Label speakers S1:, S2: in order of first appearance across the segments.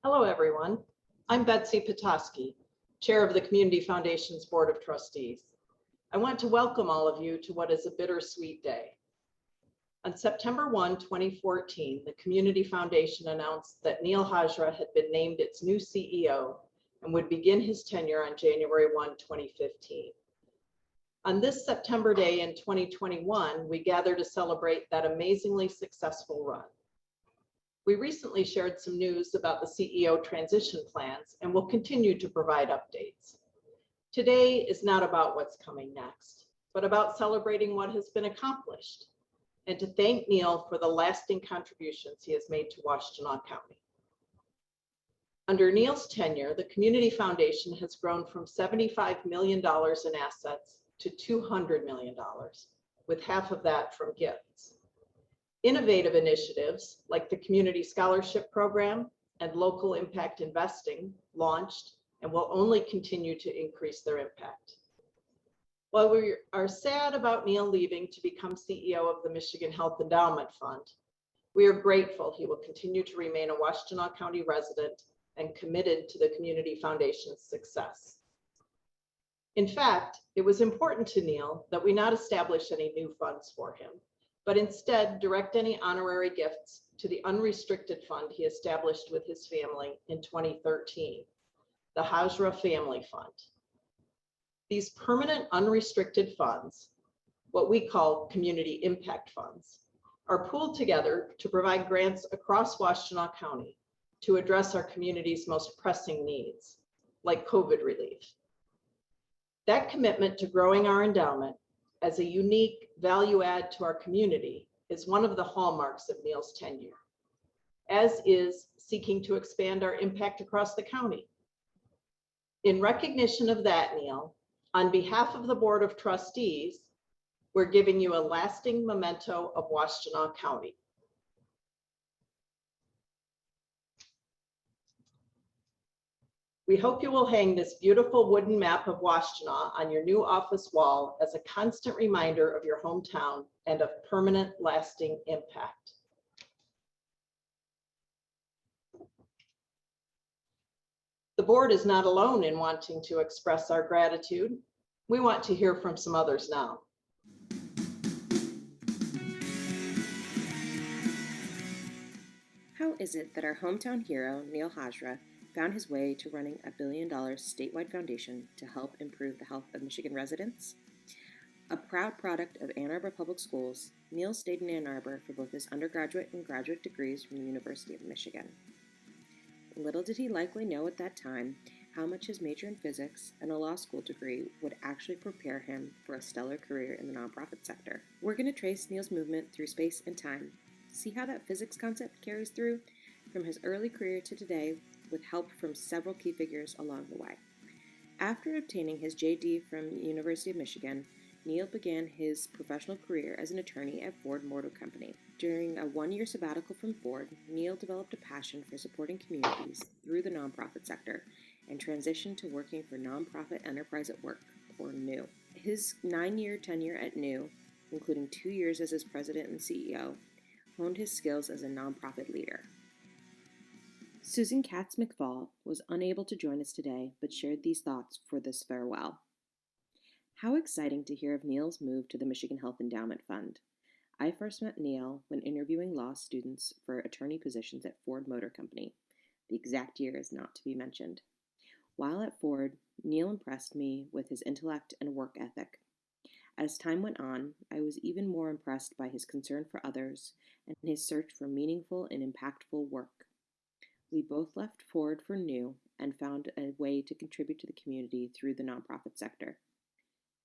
S1: Hello, everyone. I'm Betsy Petoskey, Chair of the Community Foundation's Board of Trustees. I want to welcome all of you to what is a bittersweet day. On September 1, 2014, the Community Foundation announced that Neel Hajra had been named its new CEO and would begin his tenure on January 1, 2015. On this September day in 2021, we gather to celebrate that amazingly successful run. We recently shared some news about the CEO transition plans and will continue to provide updates. Today is not about what's coming next, but about celebrating what has been accomplished and to thank Neel for the lasting contributions he has made to Washtenaw County. Under Neel's tenure, the Community Foundation has grown from $75 million in assets to $200 million, with half of that from gifts. Innovative initiatives like the Community Scholarship Program and Local Impact Investing launched and will only continue to increase their impact. While we are sad about Neel leaving to become CEO of the Michigan Health Endowment Fund, we are grateful he will continue to remain a Washtenaw County resident and committed to the Community Foundation's success. In fact, it was important to Neel that we not establish any new funds for him, but instead direct any honorary gifts to the unrestricted fund he established with his family in 2013, the Hajra Family Fund. These permanent unrestricted funds, what we call community impact funds, are pooled together to provide grants across Washtenaw County to address our community's most pressing needs, like COVID relief. That commitment to growing our endowment as a unique value add to our community is one of the hallmarks of Neel's tenure, as is seeking to expand our impact across the county. In recognition of that, Neel, on behalf of the Board of Trustees, we're giving you a lasting memento of Washtenaw County. We hope you will hang this beautiful wooden map of Washtenaw on your new office wall as a constant reminder of your hometown and of permanent, lasting impact. The board is not alone in wanting to express our gratitude. We want to hear from some others now.
S2: How is it that our hometown hero, Neel Hajra, found his way to running a $1 billion statewide foundation to help improve the health of Michigan residents? A proud product of Ann Arbor Public Schools, Neel stayed in Ann Arbor for both his undergraduate and graduate degrees from the University of Michigan. Little did he likely know at that time how much his major in physics and a law school degree would actually prepare him for a stellar career in the nonprofit sector. We're going to trace Neel's movement through space and time, see how that physics concept carries through from his early career to today, with help from several key figures along the way. After obtaining his JD from the University of Michigan, Neel began his professional career as an attorney at Ford Motor Company. During a one-year sabbatical from Ford, Neel developed a passion for supporting communities through the nonprofit sector and transitioned to working for Nonprofit Enterprise at Work, or NEW. His 9-year tenure at NEW, including 2 years as its president and CEO, honed his skills as a nonprofit leader. Susan Katz McFall was unable to join us today, but shared these thoughts for this farewell. How exciting to hear of Neel's move to the Michigan Health Endowment Fund. I first met Neel when interviewing law students for attorney positions at Ford Motor Company. The exact year is not to be mentioned. While at Ford, Neel impressed me with his intellect and work ethic. As time went on, I was even more impressed by his concern for others and his search for meaningful and impactful work. We both left Ford for NEW and found a way to contribute to the community through the nonprofit sector.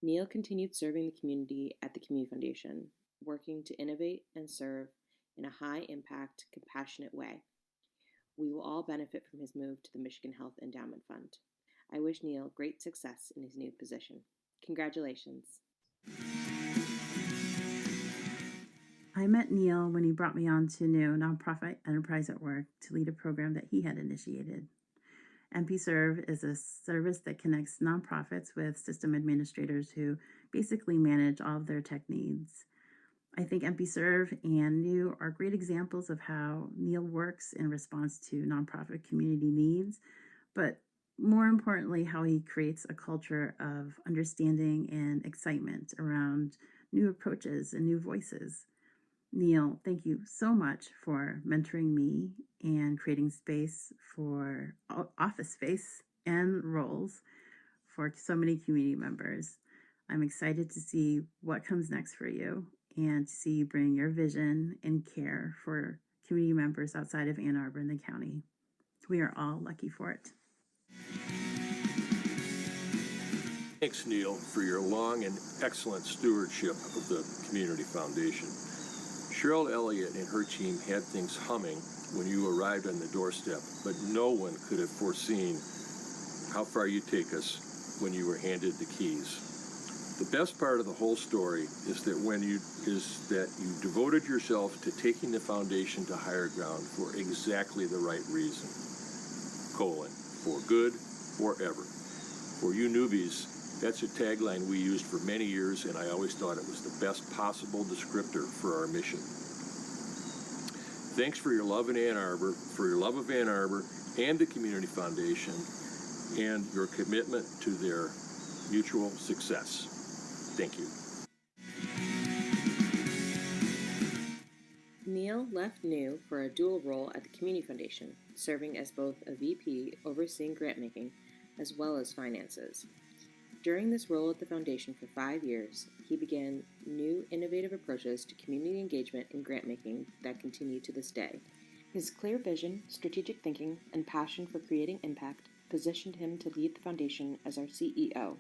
S2: Neel continued serving the community at the Community Foundation, working to innovate and serve in a high-impact, compassionate way. We will all benefit from his move to the Michigan Health Endowment Fund. I wish Neel great success in his new position. Congratulations.
S3: I met Neel when he brought me on to NEW, Nonprofit Enterprise at Work, to lead a program that he had initiated. NPServe is a service that connects nonprofits with system administrators who basically manage all of their tech needs. I think MP Serve and New are great examples of how Neel works in response to nonprofit community needs, but more importantly, how he creates a culture of understanding and excitement around new approaches and new voices. Neel, thank you so much for mentoring me and creating space for office space and roles for so many community members. I'm excited to see what comes next for you and to see you bring your vision and care for community members outside of Ann Arbor and the county. We are all lucky for it.
S4: Thanks, Neel, for your long and excellent stewardship of the Community Foundation. Cheryl Elliott and her team had things humming when you arrived on the doorstep, but no one could have foreseen how far you'd take us when you were handed the keys. The best part of the whole story is that you devoted yourself to taking the foundation to higher ground for exactly the right reason. For good, forever. For you newbies, that's a tagline we used for many years, and I always thought it was the best possible descriptor for our mission. Thanks for your love in Ann Arbor, for your love of Ann Arbor and the Community Foundation, and your commitment to their mutual success. Thank you.
S2: Neel left New for a dual role at the Community Foundation, serving as both a VP overseeing grant making as well as finances. During this role at the foundation for 5 years, he began new innovative approaches to community engagement and grant making that continue to this day. His clear vision, strategic thinking, and passion for creating impact positioned him to lead the foundation as our CEO.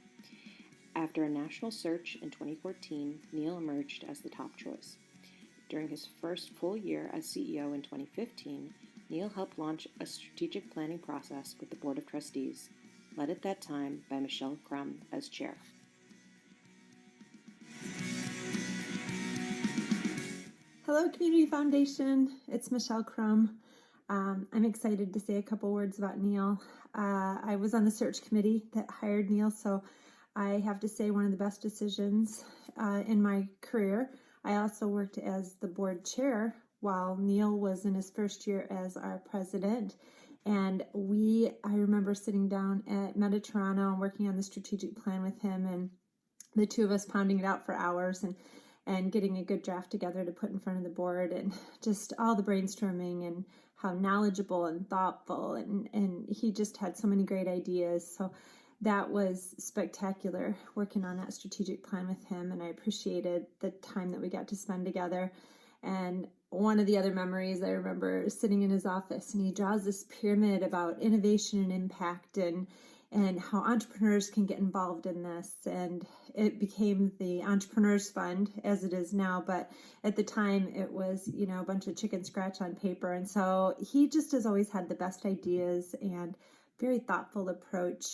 S2: After a national search in 2014, Neel emerged as the top choice. During his first full year as CEO in 2015, Neel helped launch a strategic planning process with the Board of Trustees, led at that time by Michelle Crum as chair.
S5: Hello, Community Foundation. It's Michelle Crum. I'm excited to say a couple words about Neel. I was on the search committee that hired Neel, so I have to say one of the best decisions in my career. I also worked as the board chair while Neel was in his first year as our president. And I remember sitting down at Meta Toronto and working on the strategic plan with him, and the two of us pounding it out for hours and getting a good draft together to put in front of the board, and just all the brainstorming and how knowledgeable and thoughtful, and he just had so many great ideas. So that was spectacular working on that strategic plan with him, and I appreciated the time that we got to spend together. And one of the other memories, I remember sitting in his office, and he draws this pyramid about innovation and impact and how entrepreneurs can get involved in this. And it became the Entrepreneurs Fund as it is now, but at the time it was, a bunch of chicken scratch on paper. And so he just has always had the best ideas and very thoughtful approach.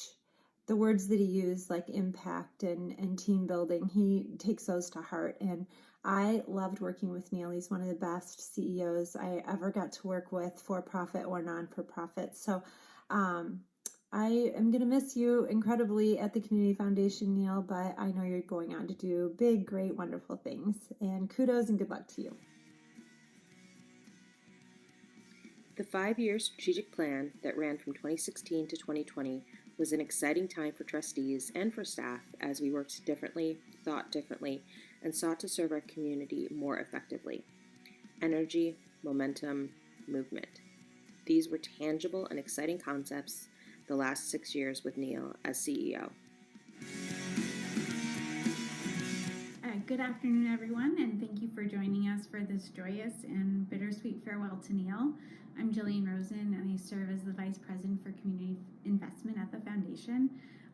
S5: The words that he used, like impact and team building, he takes those to heart. And I loved working with Neel. He's one of the best CEOs I ever got to work with, for-profit or non-for-profit. So I am going to miss you incredibly at the Community Foundation, Neel, but I know you're going on to do big, great, wonderful things. And kudos and good luck to you.
S2: The 5-year strategic plan that ran from 2016 to 2020 was an exciting time for trustees and for staff as we worked differently, thought differently, and sought to serve our community more effectively. Energy, momentum, movement. These were tangible and exciting concepts the last 6 years with Neel as CEO.
S6: Good afternoon, everyone, and thank you for joining us for this joyous and bittersweet farewell to Neel. I'm Jillian Rosen, and I serve as the Vice President for Community Investment at the Foundation.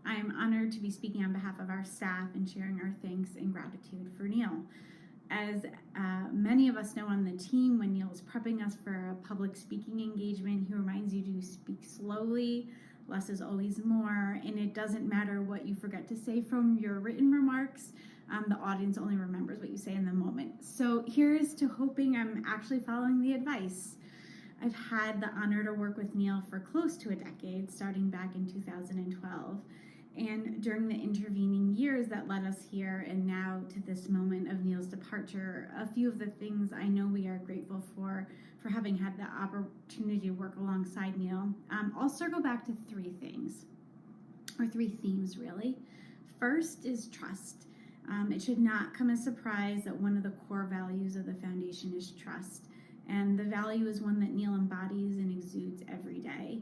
S6: I'm honored to be speaking on behalf of our staff and sharing our thanks and gratitude for Neel. As many of us know on the team, when Neel is prepping us for a public speaking engagement, he reminds you to speak slowly. Less is always more, and it doesn't matter what you forget to say from your written remarks. The audience only remembers what you say in the moment. So here's to hoping I'm actually following the advice. I've had the honor to work with Neel for close to a decade, starting back in 2012. And during the intervening years that led us here and now to this moment of Neel's departure, a few of the things I know we are grateful for having had the opportunity to work alongside Neel. I'll circle back to three things, or three themes really. First is trust. It should not come as a surprise that one of the core values of the foundation is trust. And the value is one that Neel embodies and exudes every day.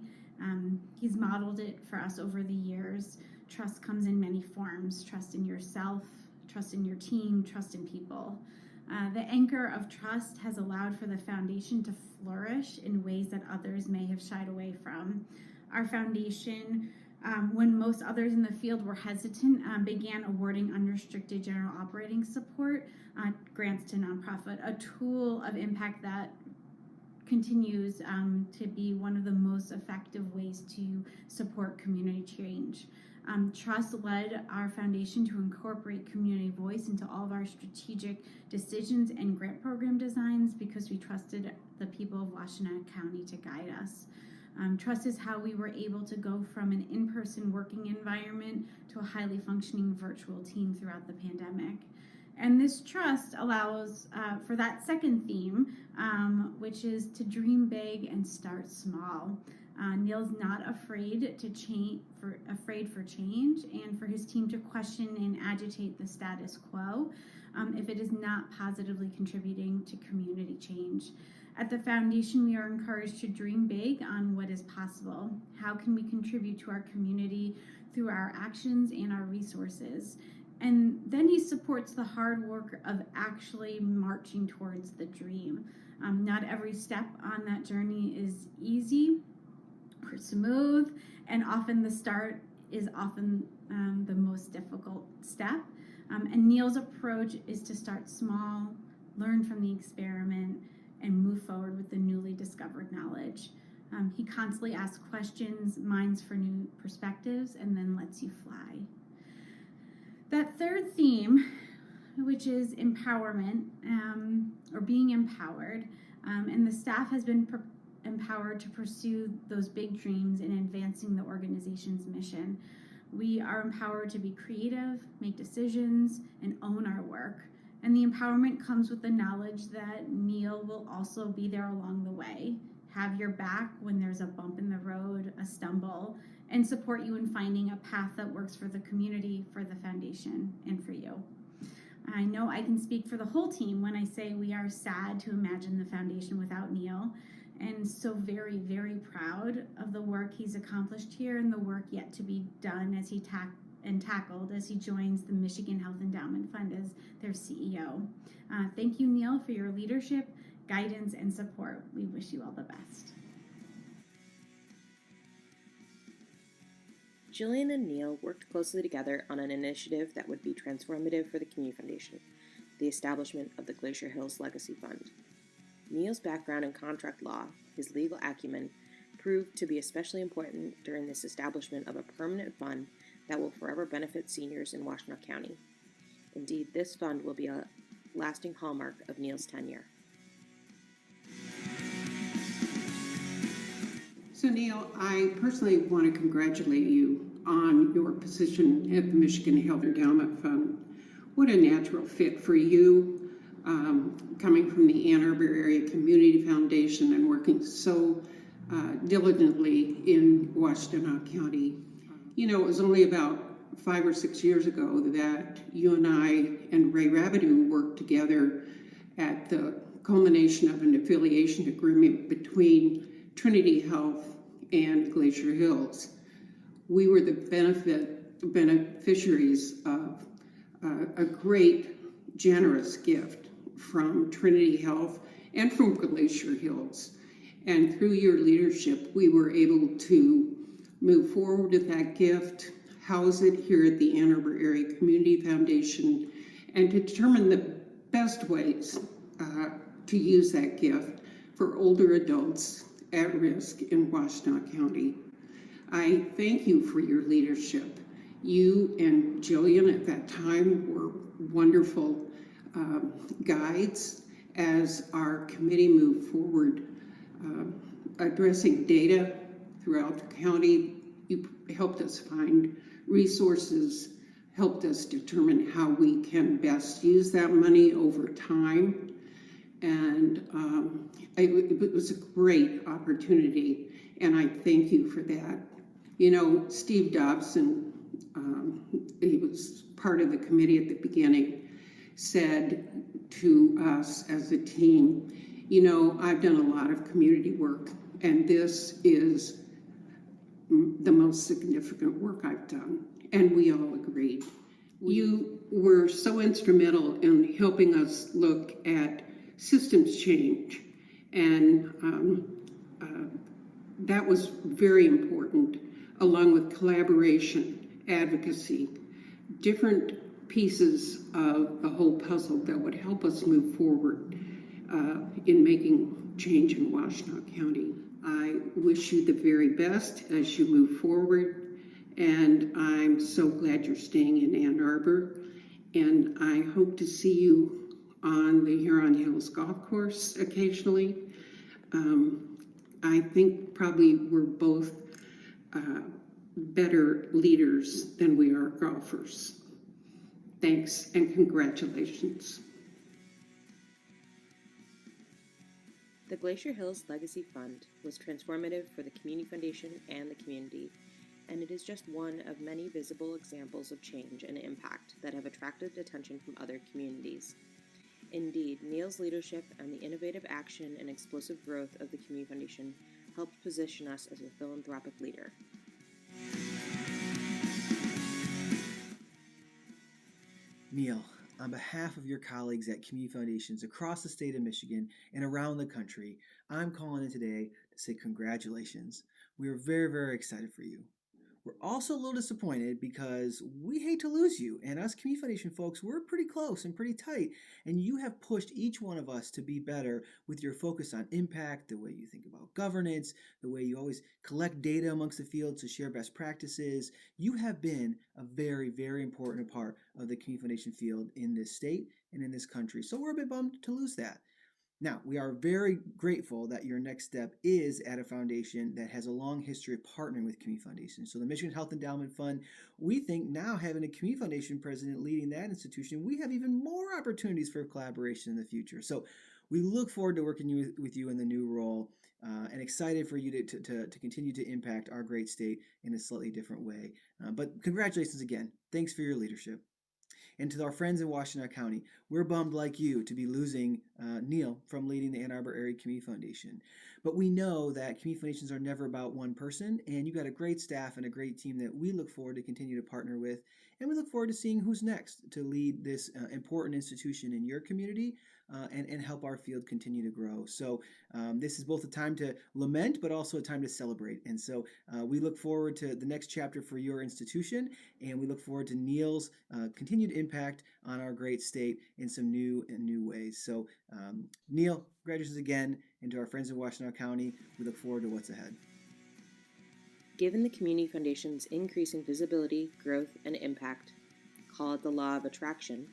S6: He's modeled it for us over the years. Trust comes in many forms: trust in yourself, trust in your team, trust in people. The anchor of trust has allowed for the foundation to flourish in ways that others may have shied away from. Our foundation, when most others in the field were hesitant, began awarding unrestricted general operating support grants to nonprofit, a tool of impact that continues to be one of the most effective ways to support community change. Trust led our foundation to incorporate community voice into all of our strategic decisions and grant program designs because we trusted the people of Washtenaw County to guide us. Trust is how we were able to go from an in-person working environment to a highly functioning virtual team throughout the pandemic. And this trust allows for that second theme, which is to dream big and start small. Neel's not afraid to change, afraid for change, and for his team to question and agitate the status quo if it is not positively contributing to community change. At the foundation, we are encouraged to dream big on what is possible. How can we contribute to our community through our actions and our resources? And then he supports the hard work of actually marching towards the dream. Not every step on that journey is easy or smooth, and often the start is often the most difficult step. And Neel's approach is to start small, learn from the experiment, and move forward with the newly discovered knowledge. He constantly asks questions, mines for new perspectives, and then lets you fly. That third theme, which is empowerment, or being empowered, and the staff has been empowered to pursue those big dreams in advancing the organization's mission. We are empowered to be creative, make decisions, and own our work. And the empowerment comes with the knowledge that Neel will also be there along the way, have your back when there's a bump in the road, a stumble, and support you in finding a path that works for the community, for the foundation, and for you. I know I can speak for the whole team when I say we are sad to imagine the foundation without Neel, and so very, very proud of the work he's accomplished here and the work yet to be done as he tackled as he joins the Michigan Health Endowment Fund as their CEO. Thank you, Neel, for your leadership, guidance, and support. We wish you all the best.
S2: Jillian and Neel worked closely together on an initiative that would be transformative for the Community Foundation, the establishment of the Glacier Hills Legacy Fund. Neel's background in contract law, his legal acumen, proved to be especially important during this establishment of a permanent fund that will forever benefit seniors in Washtenaw County. Indeed, this fund will be a lasting hallmark of Neel's tenure.
S7: So Neel, I personally want to congratulate you on your position at the Michigan Health Endowment Fund. What a natural fit for you, coming from the Ann Arbor Area Community Foundation and working so diligently in Washtenaw County. You know, it was only about 5 or 6 years ago that you and I and Ray Rabideau worked together at the culmination of an affiliation agreement between Trinity Health and Glacier Hills. We were the beneficiaries of a great, generous gift from Trinity Health and from Glacier Hills. And through your leadership, we were able to move forward with that gift, house it here at the Ann Arbor Area Community Foundation, and to determine the best ways to use that gift for older adults at risk in Washtenaw County. I thank you for your leadership. You and Jillian at that time were wonderful guides as our committee moved forward, addressing data throughout the county. You helped us find resources helped us determine how we can best use that money over time. And it was a great opportunity, and I thank you for that. You know, Steve Dobson, he was part of the committee at the beginning, said to us as a team, you know, I've done a lot of community work, and this is the most significant work I've done. And we all agreed. You were so instrumental in helping us look at systems change, and that was very important, along with collaboration, advocacy, different pieces of the whole puzzle that would help us move forward in making change in Washtenaw County. I wish you the very best as you move forward, and I'm so glad you're staying in Ann Arbor, and I hope to see you on the Huron Hills Golf Course occasionally. I think probably we're both better leaders than we are golfers. Thanks and congratulations.
S2: The Glacier Hills Legacy Fund was transformative for the Community Foundation and the community, and it is just one of many visible examples of change and impact that have attracted attention from other communities. Indeed, Neel's leadership and the innovative action and explosive growth of the Community Foundation helped position us as a philanthropic leader.
S8: Neel, on behalf of your colleagues at community foundations across the state of Michigan and around the country, I'm calling in today to say congratulations. We are very, very excited for you. We're also a little disappointed because we hate to lose you, and us Community Foundation folks, we're pretty close and pretty tight, and you have pushed each one of us to be better with your focus on impact, the way you think about governance, the way you always collect data amongst the field to share best practices. You have been a very, very important part of the Community Foundation field in this state and in this country, so we're a bit bummed to lose that. Now, we are very grateful that your next step is at a foundation that has a long history of partnering with community foundations. So the Michigan Health Endowment Fund, we think now having a community foundation president leading that institution, we have even more opportunities for collaboration in the future. So we look forward to working with you in the new role and excited for you to continue to impact our great state in a slightly different way. But congratulations again. Thanks for your leadership. And to our friends in Washtenaw County, we're bummed like you to be losing Neel from leading the Ann Arbor Area Community Foundation. But we know that community foundations are never about one person, and you've got a great staff and a great team that we look forward to continue to partner with. And we look forward to seeing who's next to lead this important institution in your community and help our field continue to grow. So this is both a time to lament, but also a time to celebrate. And so we look forward to the next chapter for your institution, and we look forward to Neel's continued impact on our great state in some new ways. So Neel, congratulations again, and to our friends in Washtenaw County, we look forward to what's ahead.
S2: Given the Community Foundation's increasing visibility, growth, and impact, call it the law of attraction,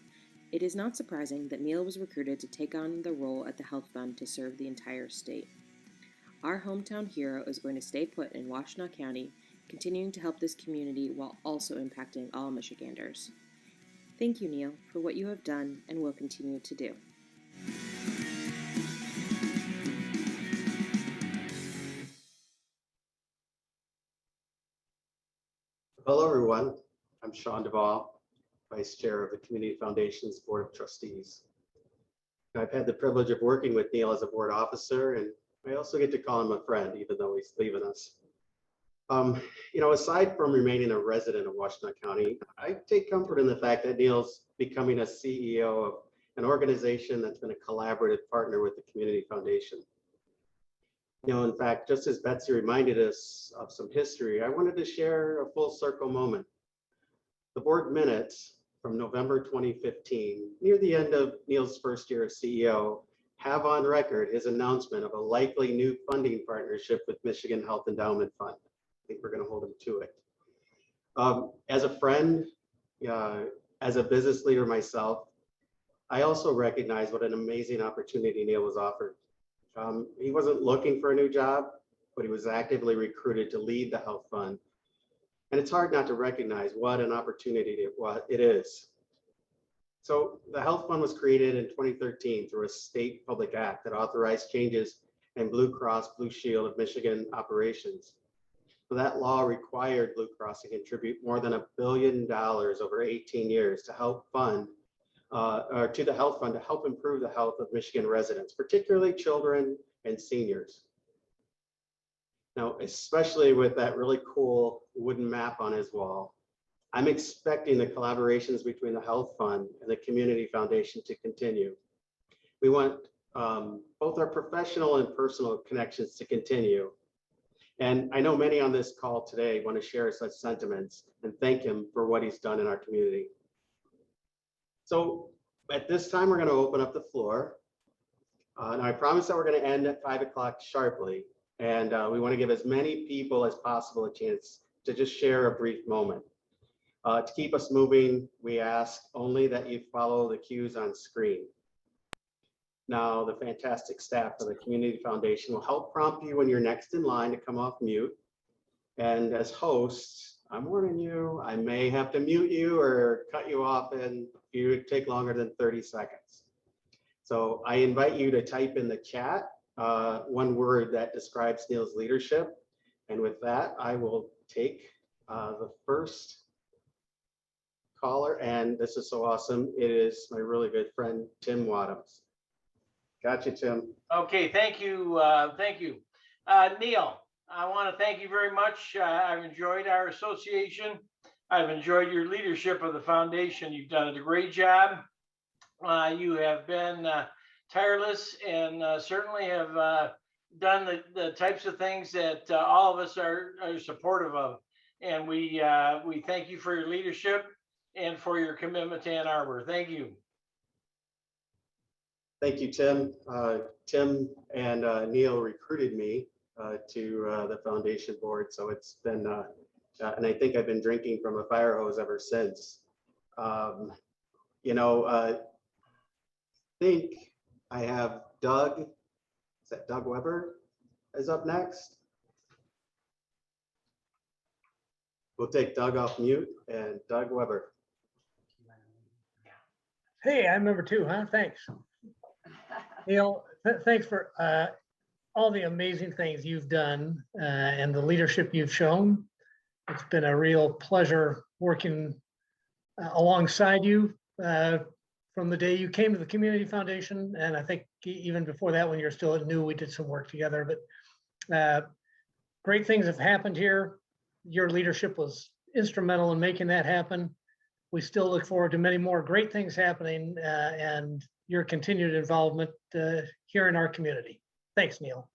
S2: it is not surprising that Neel was recruited to take on the role at the Health Fund to serve the entire state. Our hometown hero is going to stay put in Washtenaw County, continuing to help this community while also impacting all Michiganders. Thank you, Neel, for what you have done and will continue to do.
S9: Hello, everyone. I'm Sean Duvall, Vice Chair of the Community Foundation's Board of Trustees. I've had the privilege of working with Neel as a board officer, and I also get to call him a friend, even though he's leaving us. Aside from remaining a resident of Washtenaw County, I take comfort in the fact that Neel's becoming a CEO of an organization that's been a collaborative partner with the Community Foundation. In fact, just as Betsy reminded us of some history, I wanted to share a full circle moment. The board minutes from November 2015, near the end of Neel's first year as CEO, have on record his announcement of a likely new funding partnership with Michigan Health Endowment Fund. I think we're going to hold him to it. As a friend, as a business leader myself, I also recognize what an amazing opportunity Neel was offered. He wasn't looking for a new job, but he was actively recruited to lead the health fund. And it's hard not to recognize what an opportunity it is. So the Health Fund was created in 2013 through a state public act that authorized changes in Blue Cross Blue Shield of Michigan operations. So that law required Blue Cross to contribute more than $1 billion over 18 years to help fund, or to the Health Fund to help improve the health of Michigan residents, particularly children and seniors. Now, especially with that really cool wooden map on his wall, I'm expecting the collaborations between the Health Fund and the Community Foundation to continue. We want both our professional and personal connections to continue. And I know many on this call today want to share such sentiments and thank him for what he's done in our community. So at this time, we're going to open up the floor. And I promise that we're going to end at 5 o'clock sharply. And we want to give as many people as possible a chance to just share a brief moment. To keep us moving, we ask only that you follow the cues on screen. Now, the fantastic staff of the Community Foundation will help prompt you when you're next in line to come off mute. And as hosts, I'm warning you, I may have to mute you or cut you off and you take longer than 30 seconds. So I invite you to type in the chat one word that describes Neel's leadership. And with that, I will take the first caller, and this is so awesome. It is my really good friend, Tim Wadhams. Gotcha, Tim.
S10: Okay, thank you. Thank you. Neel, I want to thank you very much. I've enjoyed our association. I've enjoyed your leadership of the foundation. You've done a great job. You have been tireless and certainly have done the types of things that all of us are supportive of. And we thank you for your leadership and for your commitment to Ann Arbor. Thank you.
S9: Thank you, Tim. Tim and Neel recruited me to the foundation board. So it's been, and I think I've been drinking from a fire hose ever since. I think I have Doug, is that Doug Weber is up next? We'll take Doug off mute and Doug Weber.
S11: Hey, I'm number 2, huh? Thanks. Neel, thanks for all the amazing things you've done and the leadership you've shown. It's been a real pleasure working alongside you from the day you came to the Community Foundation. And I think even before that, when you're still at New, we did some work together. But great things have happened here. Your leadership was instrumental in making that happen. We still look forward to many more great things happening and your continued involvement here in our community. Thanks, Neel.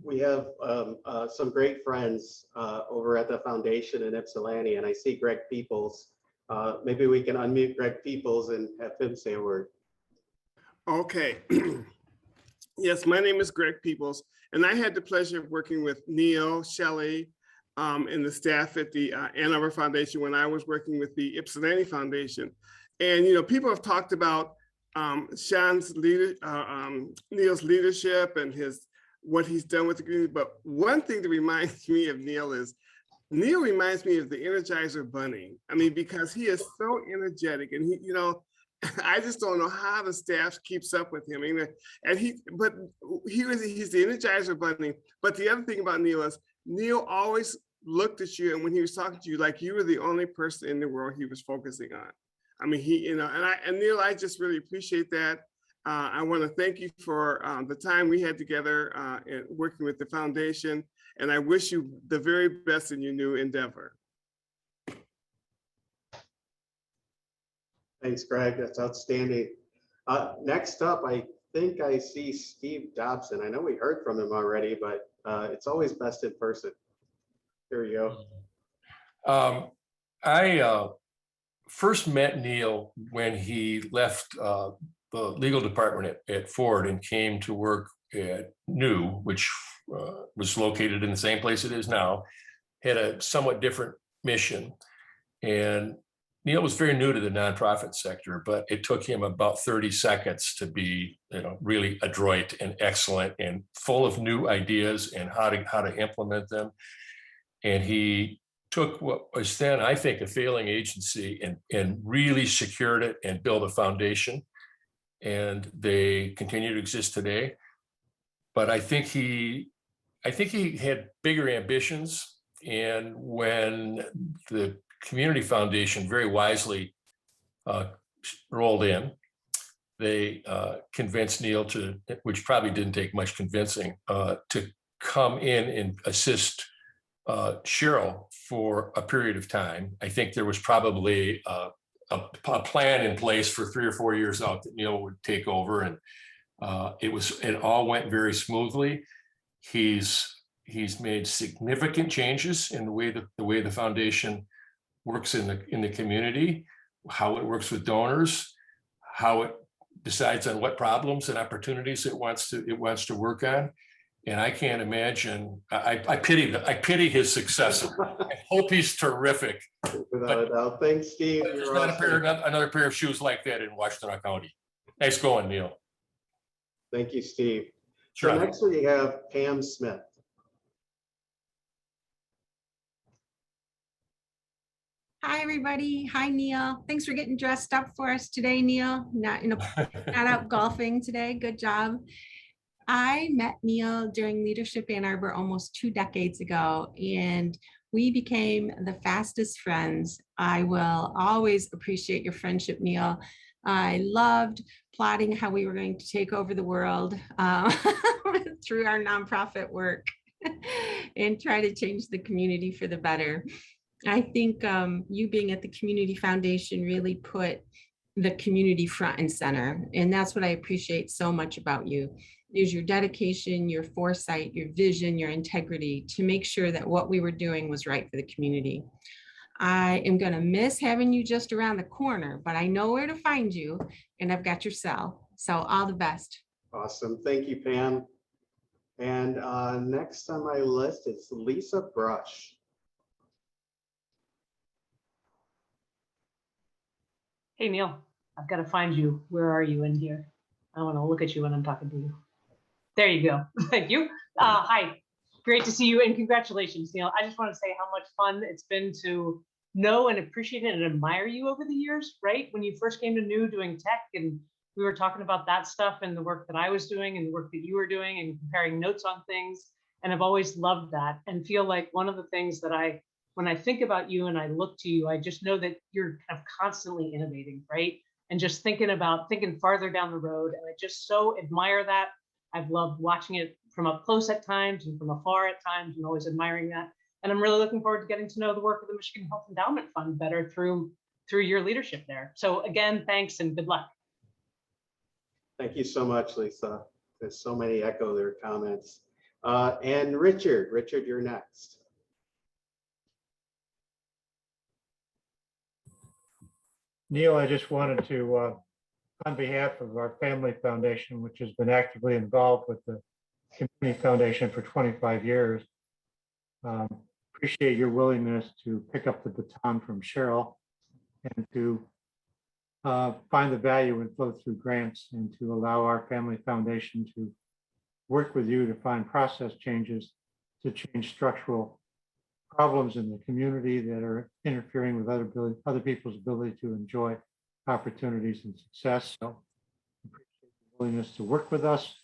S9: We have some great friends over at the foundation in Ypsilanti, and I see Greg Peoples. Maybe we can unmute Greg Peoples and have him say a word.
S12: Okay. Yes, my name is Greg Peoples, and I had the pleasure of working with Neel, Shelley, and the staff at the Ann Arbor Foundation when I was working with the Ypsilanti Foundation. And, people have talked about Neel's leadership and what he's done with the community. But one thing that reminds me of Neel is, Neel reminds me of the Energizer Bunny. I mean, because he is so energetic and I just don't know how the staff keeps up with him. He's the Energizer Bunny. But the other thing about Neel is Neel always looked at you, and when he was talking to you, like you were the only person in the world he was focusing on. I mean, and Neel, I just really appreciate that. I want to thank you for the time we had together and working with the foundation, and I wish you the very best in your new endeavor.
S9: Thanks, Greg. That's outstanding. Next up, I think I see Steve Dobson. I know we heard from him already, but it's always best in person. Here we go.
S4: I first met Neel when he left the legal department at Ford and came to work at New, which was located in the same place it is now, had a somewhat different mission. And Neel was very new to the nonprofit sector, but it took him about 30 seconds to be, really adroit and excellent and full of new ideas and how to implement them. And he took what was then, I think, a failing agency and really secured it and built a foundation. And they continue to exist today. But I think he had bigger ambitions. And when the Community Foundation very wisely rolled in, they convinced Neel to, which probably didn't take much convincing, to come in and assist Cheryl for a period of time. I think there was probably a plan in place for 3 or 4 years out that Neel would take over, and it all went very smoothly. He's made significant changes in the way the foundation works in the community, how it works with donors, how it decides on what problems and opportunities it wants to work on. And I can't imagine. I pity his successor. I hope he's terrific.
S9: Without a doubt. Thanks, Steve.
S4: There's
S9: You're
S4: not
S9: awesome.
S4: another pair of shoes like that in Washtenaw County. Nice going, Neel.
S9: Thank you, Steve.
S4: Sure.
S9: So next we have Pam Smith.
S13: Hi, everybody. Hi, Neel. Thanks for getting dressed up for us today, Neel. Not out golfing today. Good job. I met Neel during Leadership Ann Arbor almost 2 decades ago, and we became the fastest friends. I will always appreciate your friendship, Neel. I loved plotting how we were going to take over the world through our nonprofit work and try to change the community for the better. I think you being at the Community Foundation really put the community front and center. And that's what I appreciate so much about you, is your dedication, your foresight, your vision, your integrity to make sure that what we were doing was right for the community. I am going to miss having you just around the corner, but I know where to find you, and I've got your cell. So all the best.
S9: Awesome. Thank you, Pam. And next on my list is Lisa Brush.
S14: Hey, Neel, I've got to find you. Where are you in here? I want to look at you when I'm talking to you. There you go. Thank you. Hi, great to see you, and congratulations, Neel. I just want to say how much fun it's been to know and appreciate and admire you over the years, right? When you first came to New doing tech, and we were talking about that stuff and the work that I was doing and the work that you were doing and comparing notes on things. And I've always loved that and feel like one of the things that when I think about you and I look to you, I just know that you're kind of constantly innovating, right? And just thinking farther down the road. And I just so admire that. I've loved watching it from up close at times and from afar at times, and always admiring that. And I'm really looking forward to getting to know the work of the Michigan Health Endowment Fund better through your leadership there. So again, thanks and good luck.
S9: Thank you so much, Lisa. There's so many echo their comments. And Richard, you're next.
S15: Neel, I just wanted to, on behalf of our family foundation, which has been actively involved with the Community Foundation for 25 years, appreciate your willingness to pick up the baton from Cheryl and to find the value in flow through grants and to allow our family foundation to work with you to find process changes to change structural problems in the community that are interfering with other people's ability to enjoy opportunities and success. So appreciate your willingness to work with us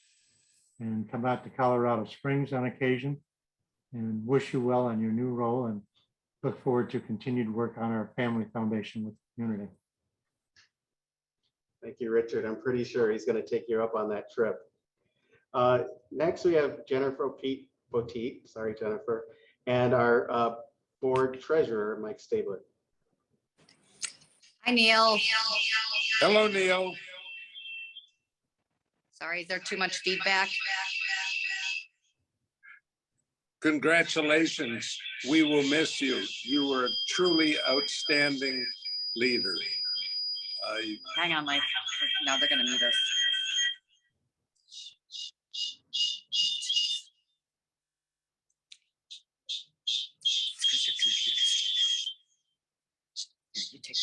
S15: and come out to Colorado Springs on occasion, and wish you well on your new role and look forward to continued work on our family foundation with the community.
S9: Thank you, Richard. I'm pretty sure he's going to take you up on that trip. Next, we have Jennifer Poteet, sorry, Jennifer, and our board treasurer, Mike Stabler.
S16: Hi, Neel.
S17: Hello, Neel.
S16: Sorry, is there too much feedback?
S17: Congratulations. We will miss you. You were a truly outstanding leader.
S16: Hang on, Mike. No, they're going to mute us. You take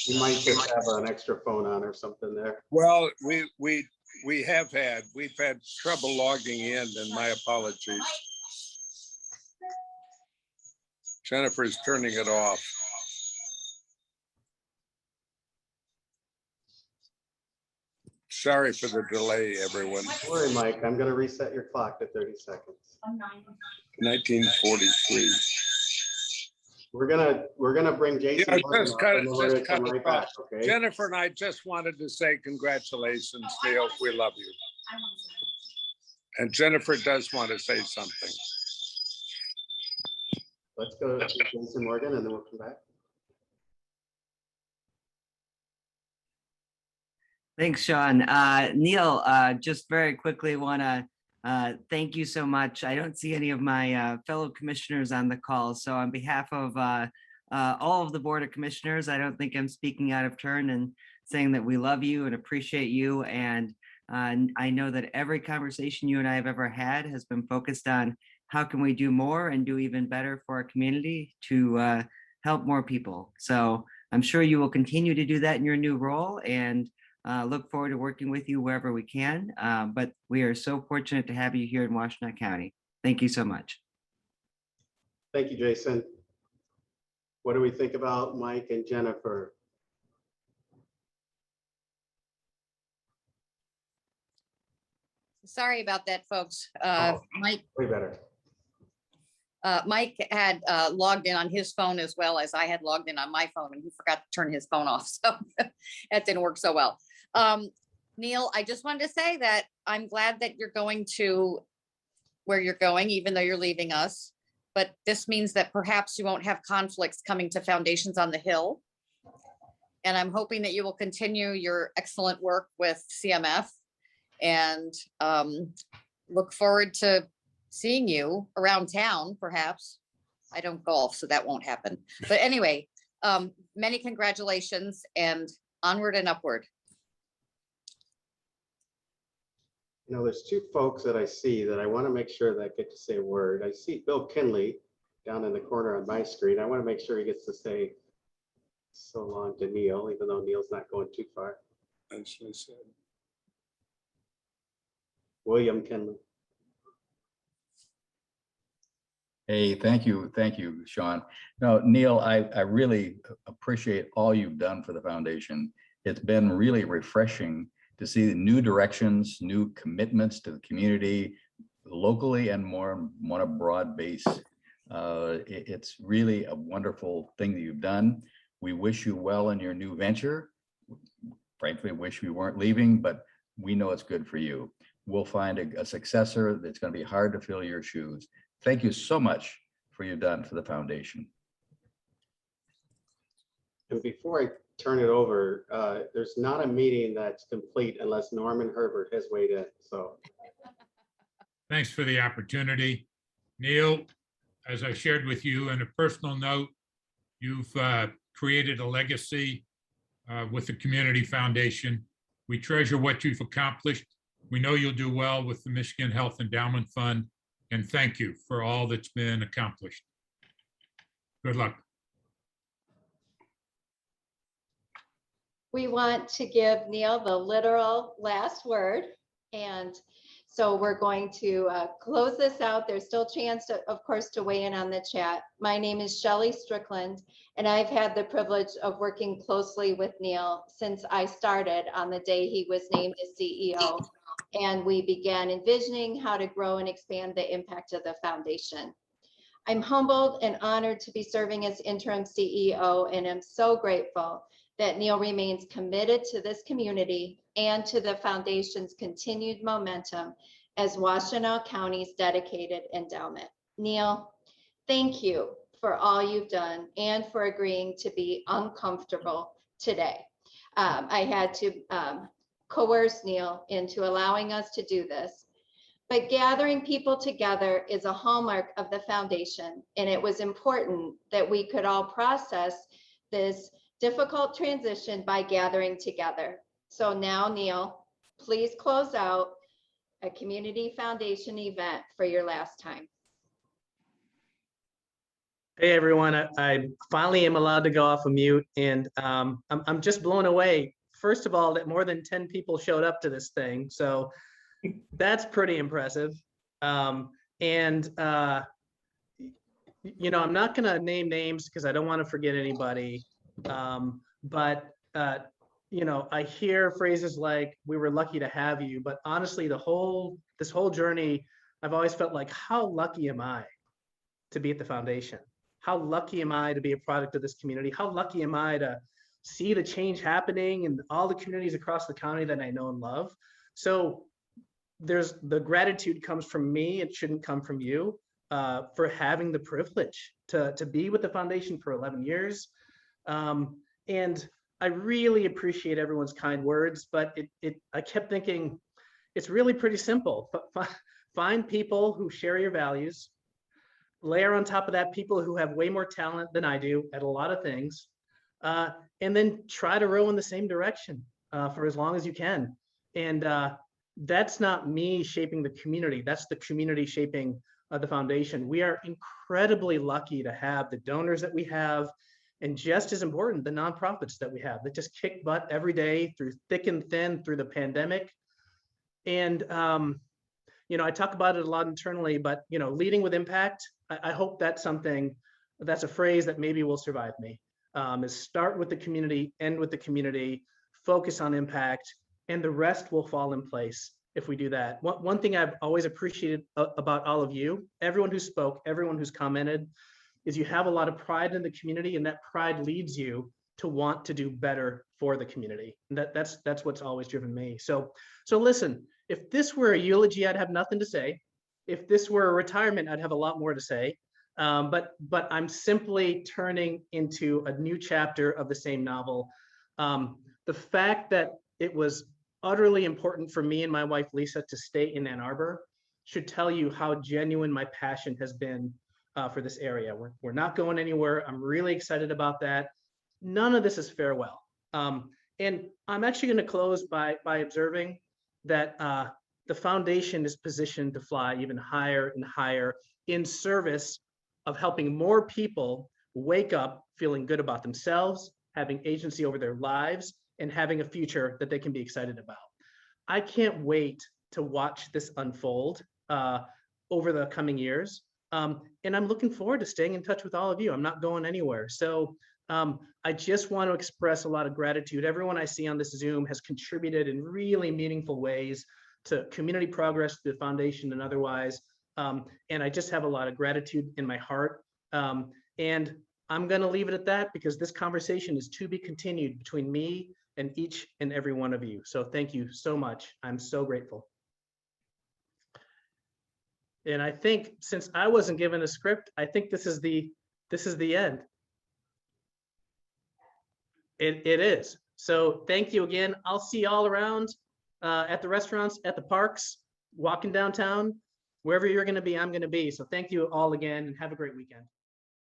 S9: You might just have an extra phone on or something there.
S17: Well, we've had trouble logging in, and my apologies. Jennifer's turning it off. Sorry for the delay, everyone.
S9: Don't worry, Mike, I'm gonna reset your clock to 30 seconds.
S17: 1943.
S9: We're gonna bring Jason.
S17: Yeah,
S9: Morgan
S17: just
S9: up,
S17: cut
S9: and
S17: it,
S9: then we're
S17: just
S9: gonna
S17: cut
S9: come
S17: it
S9: right
S17: off.
S9: back, okay?
S17: Jennifer and I just wanted to say congratulations, Neel. We love you. And Jennifer does want to say something.
S9: Let's go to Jason Morgan and then we'll come back.
S18: Thanks, Sean. Neel, just very quickly want to thank you so much. I don't see any of my fellow commissioners on the call. So on behalf of all of the Board of Commissioners, I don't think I'm speaking out of turn and saying that we love you and appreciate you. And I know that every conversation you and I have ever had has been focused on how can we do more and do even better for our community to help more people. So I'm sure you will continue to do that in your new role, and look forward to working with you wherever we can. But we are so fortunate to have you here in Washtenaw County. Thank you so much.
S9: Thank you, Jason. What do we think about Mike and Jennifer?
S16: Sorry about that, folks. Mike.
S9: Way better.
S16: Mike had logged in on his phone as well as I had logged in on my phone, and he forgot to turn his phone off. So that didn't work so well. Neel, I just wanted to say that I'm glad that you're going to where you're going, even though you're leaving us. But this means that perhaps you won't have conflicts coming to Foundations on the Hill. And I'm hoping that you will continue your excellent work with CMF, and look forward to seeing you around town, perhaps. I don't golf, so that won't happen. But anyway, many congratulations, and onward and upward.
S9: You know, there's two folks that I see that I want to make sure that get to say a word. I see Bill Kinley down in the corner on my screen. I want to make sure he gets to say so long to Neel, even though Neel's not going too far.
S17: As I said.
S9: William Kinley.
S19: Hey, thank you, Sean. No, Neel, I really appreciate all you've done for the foundation. It's been really refreshing to see the new directions, new commitments to the community, locally and more on a broad base. It's really a wonderful thing that you've done. We wish you well in your new venture. Frankly, wish we weren't leaving, but we know it's good for you. We'll find a successor that's going to be hard to fill your shoes. Thank you so much for you've done for the foundation.
S9: And before I turn it over, there's not a meeting that's complete unless Norman Herbert has weighed in. So
S20: thanks for the opportunity. Neel, as I shared with you in a personal note, you've created a legacy with the Community Foundation. We treasure what you've accomplished. We know you'll do well with the Michigan Health Endowment Fund, and thank you for all that's been accomplished. Good luck.
S19: We want to give Neel the literal last word. And so we're going to close this out. There's still a chance, of course, to weigh in on the chat. My name is Shelley Strickland, and I've had the privilege of working closely with Neel since I started on the day he was named as CEO. And we began envisioning how to grow and expand the impact of the foundation. I'm humbled and honored to be serving as interim CEO, and I'm so grateful that Neel remains committed to this community and to the foundation's continued momentum as Washtenaw County's dedicated endowment. Neel, thank you for all you've done and for agreeing to be uncomfortable today. I had to coerce Neel into allowing us to do this. But gathering people together is a hallmark of the foundation, and it was important that we could all process this difficult transition by gathering together. So now, Neel, please close out a community foundation event for your last time.
S21: Hey everyone, I finally am allowed to go off of mute, and I'm just blown away. First of all, that more than 10 people showed up to this thing, so that's pretty impressive. You know, I'm not going to name names because I don't want to forget anybody. But you know, I hear phrases like "we were lucky to have you," but honestly, this whole journey, I've always felt like, how lucky am I to be at the foundation? How lucky am I to be a product of this community? How lucky am I to see the change happening in all the communities across the county that I know and love? So there's the gratitude comes from me. It shouldn't come from you for having the privilege to be with the foundation for 11 years. And I really appreciate everyone's kind words, but I kept thinking it's really pretty simple. Find people who share your values, layer on top of that people who have way more talent than I do at a lot of things, and then try to row in the same direction for as long as you can. And that's not me shaping the community. That's the community shaping the foundation. We are incredibly lucky to have the donors that we have, and just as important, the nonprofits that we have that just kick butt every day through thick and thin through the pandemic. And you know, I talk about it a lot internally, but you know, leading with impact, I hope that's something, that's a phrase that maybe will survive me. Is start with the community, end with the community, focus on impact, and the rest will fall in place if we do that. One thing I've always appreciated about all of you, everyone who spoke, everyone who's commented, is you have a lot of pride in the community, and that pride leads you to want to do better for the community. And that's what's always driven me. So listen, if this were a eulogy, I'd have nothing to say. If this were a retirement, I'd have a lot more to say. But I'm simply turning into a new chapter of the same novel. The fact that it was utterly important for me and my wife, Lisa, to stay in Ann Arbor should tell you how genuine my passion has been for this area. We're not going anywhere. I'm really excited about that. None of this is farewell. And I'm actually going to close by observing that the foundation is positioned to fly even higher and higher in service of helping more people wake up feeling good about themselves, having agency over their lives, and having a future that they can be excited about. I can't wait to watch this unfold over the coming years. And I'm looking forward to staying in touch with all of you. I'm not going anywhere. So I just want to express a lot of gratitude. Everyone I see on this Zoom has contributed in really meaningful ways to community progress through the foundation and otherwise. And I just have a lot of gratitude in my heart. And I'm going to leave it at that because this conversation is to be continued between me and each and every one of you. So thank you so much. I'm so grateful. And I think since I wasn't given a script, I think this is the end. It is. So thank you again. I'll see you all around at the restaurants, at the parks, walking downtown, wherever you're going to be, I'm going to be. So thank you all again and have a great weekend.